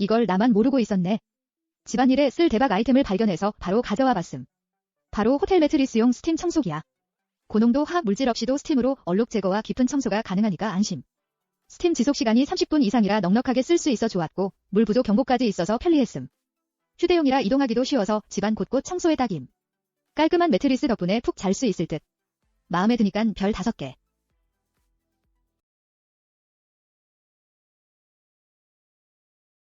이걸 나만 모르고 있었네. 집안일에 쓸 대박 아이템을 발견해서 바로 가져와 봤음. 바로 호텔 매트리스용 스팀 청소기야. 고농도 화학 물질 없이도 스팀으로 얼룩 제거와 깊은 청소가 가능하니까 안심. 스팀 지속 시간이 30분 이상이라 넉넉하게 쓸 수 있어 좋았고 물 부족 경보까지 있어서 편리했음. 휴대용이라 이동하기도 쉬워서 집안 곳곳 청소에 딱임. 깔끔한 매트리스 덕분에 푹 잘 수 있을 듯. 마음에 드니깐 별 5개.